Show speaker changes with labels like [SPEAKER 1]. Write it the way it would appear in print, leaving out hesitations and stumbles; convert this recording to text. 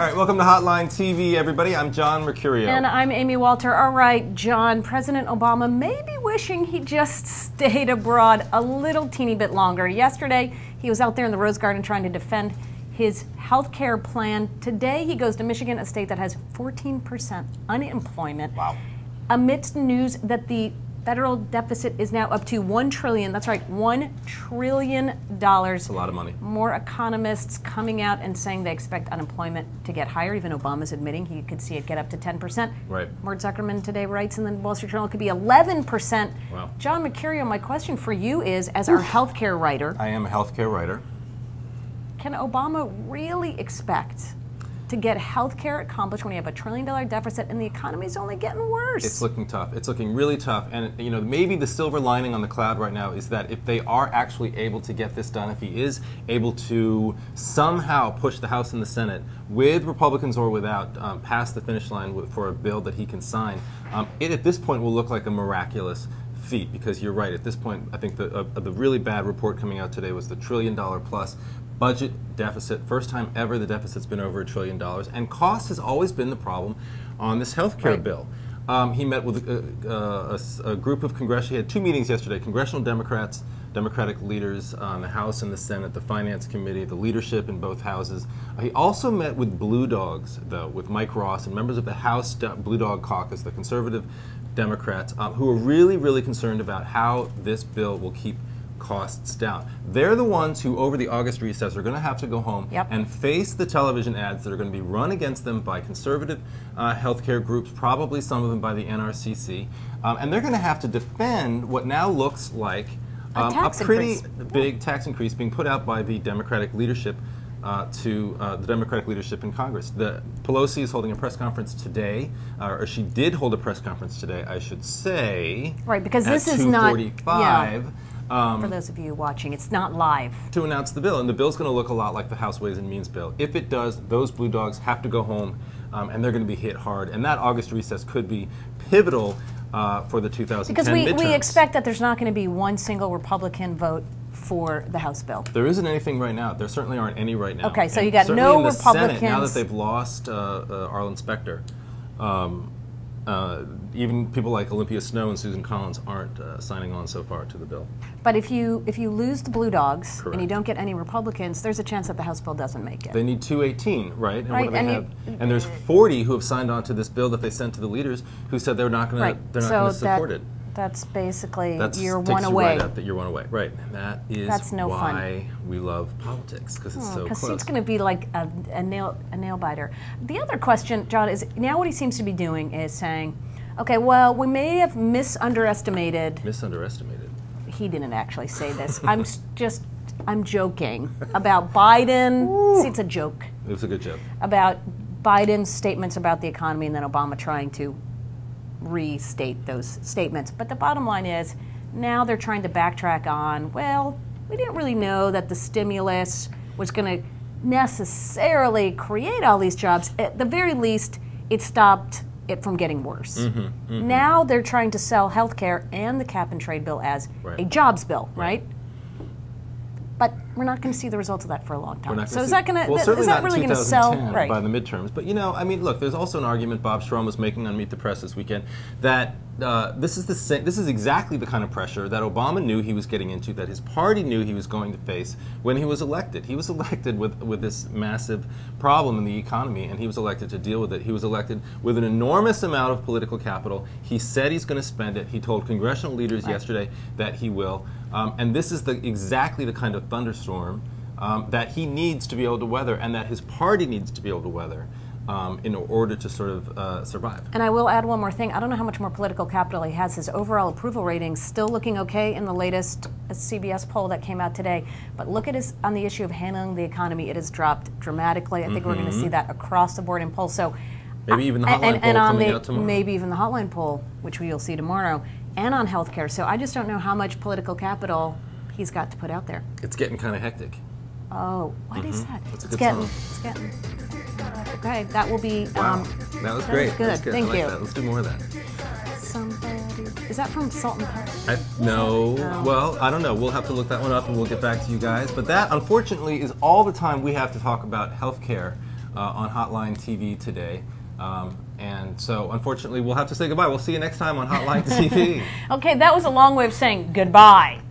[SPEAKER 1] All right, welcome to Hotline TV, everybody. I'm John Mercurio.
[SPEAKER 2] And I'm Amy Walter. All right, John, President Obama may be wishing he just stayed abroad a little teeny bit longer. Yesterday, he was out there in the Rose Garden trying to defend his health care plan. Today, he goes to Michigan, a state that has 14% unemployment.
[SPEAKER 1] Wow.
[SPEAKER 2] Amidst news that the federal deficit is now up to $1 trillion. That's right, $1 trillion.
[SPEAKER 1] That's a lot of money.
[SPEAKER 2] More economists coming out and saying they expect unemployment to get higher. Even Obama's admitting he could see it get up to 10%.
[SPEAKER 1] Right.
[SPEAKER 2] Mort Zuckerman today writes in the Wall Street Journal it could be 11%.
[SPEAKER 1] Wow.
[SPEAKER 2] John Mercurio, my question for you is, as our healthcare writer,
[SPEAKER 1] I am a healthcare writer.
[SPEAKER 2] can Obama really expect to get health care accomplished when you have a $1 trillion deficit and the economy is only getting worse?
[SPEAKER 1] It's looking tough. It's looking really tough. And you know, maybe the silver lining on the cloud right now is that if they are actually able to get this done, if he is able to somehow push the House and the Senate, with Republicans or without, past the finish line for a bill that he can sign, it at this point will look like a miraculous feat, because you're right. At this point, I think the really bad report coming out today was the $1 trillion plus budget deficit. First time ever the deficit's been over $1 trillion, and cost has always been the problem on this health care bill. He met with a group of he had two meetings yesterday, congressional Democratic leaders on the House and the Senate, the Finance Committee, the leadership in both houses. He also met with Blue Dogs, though, with Mike Ross and members of the House Blue Dog Caucus, the conservative Democrats, who are really, really concerned about how this bill will keep costs down. They're the ones who, over the August recess, are going to have to go home and face the television ads that are going to be run against them by conservative healthcare groups, probably some of them by the NRCC, and they're going to have to defend what now looks like a pretty big tax increase being put out by the Democratic leadership to the Democratic leadership in Congress. Pelosi is holding a press conference today, or she did hold a press conference today, I should say. Right, because this is not 2:45.
[SPEAKER 2] For those of you watching, it's not live.
[SPEAKER 1] To announce the bill, and the bill's going to look a lot like the House Ways and Means bill. If it does, those Blue Dogs have to go home, and they're going to be hit hard. And that August recess could be pivotal for the 2010
[SPEAKER 2] because
[SPEAKER 1] midterms.
[SPEAKER 2] we expect that there's not going to be one single Republican vote for the House bill.
[SPEAKER 1] There isn't anything right now. There certainly aren't any right now.
[SPEAKER 2] Okay, so you got no Republicans.
[SPEAKER 1] Senate, now that they've lost Arlen Specter, even people like Olympia Snowe and Susan Collins aren't signing on so far to the bill.
[SPEAKER 2] But if you lose the Blue Dogs
[SPEAKER 1] Correct.
[SPEAKER 2] and you don't get any Republicans, there's a chance that the House bill doesn't make it.
[SPEAKER 1] They need 218, right? And
[SPEAKER 2] right.
[SPEAKER 1] What do they have? And there's 40 who have signed on to this bill that they sent to the leaders, who said they're not going to support it.
[SPEAKER 2] That's basically
[SPEAKER 1] you're
[SPEAKER 2] one away.
[SPEAKER 1] You're one away, right? And that's
[SPEAKER 2] no
[SPEAKER 1] why we love politics, because it's so close.
[SPEAKER 2] Because it's going to be like a nail biter. The other question, John, is now what he seems to be doing is saying, okay, well, we may have misunderestimated.
[SPEAKER 1] Misunderestimated.
[SPEAKER 2] He didn't actually say this. I'm joking about Biden. See, it's a joke.
[SPEAKER 1] It was a good joke.
[SPEAKER 2] About Biden's statements about the economy and then Obama trying to restate those statements. But the bottom line is, now they're trying to backtrack on, well, we didn't really know that the stimulus was going to necessarily create all these jobs. At the very least, it stopped it from getting worse. Now they're trying to sell health care and the cap and trade bill as a jobs bill, right? But we're not going to see the results of that for a long time. So is that going to? Is that really going to sell?
[SPEAKER 1] Right. By the midterms, but you know, I mean, look, there's also an argument Bob Schrum was making on Meet the Press this weekend that this is exactly the kind of pressure that Obama knew he was getting into, that his party knew he was going to face when he was elected. He was elected with this massive problem in the economy, and he was elected to deal with it. He was elected with an enormous amount of political capital. He said he's going to spend it. He told congressional leaders yesterday that he will. And this is exactly the kind of thunderstorm that he needs to be able to weather, and that his party needs to be able to weather in order to sort of survive.
[SPEAKER 2] And I will add one more thing. I don't know how much more political capital he has. His overall approval rating's still looking okay in the latest CBS poll that came out today. But look at his, on the issue of handling the economy, it has dropped dramatically. I think we're going to see that across the board in polls. So
[SPEAKER 1] maybe even the hotline poll coming out tomorrow.
[SPEAKER 2] Maybe even the hotline poll, which we'll see tomorrow, and on healthcare. So I just don't know how much political capital he's got to put out there.
[SPEAKER 1] It's getting kind of hectic.
[SPEAKER 2] Oh, what is that?
[SPEAKER 1] It's getting.
[SPEAKER 2] Okay, that will be.
[SPEAKER 1] Wow, that was great.
[SPEAKER 2] Good. Thank you.
[SPEAKER 1] That. Let's do more of that.
[SPEAKER 2] Somebody. Is that from Salt and Pepper?
[SPEAKER 1] No. Well, I don't know. We'll have to look that one up and we'll get back to you guys. But that, unfortunately, is all the time we have to talk about healthcare on Hotline TV today. And so, unfortunately, we'll have to say goodbye. We'll see you next time on Hotline TV.
[SPEAKER 2] Okay, that was a long way of saying goodbye.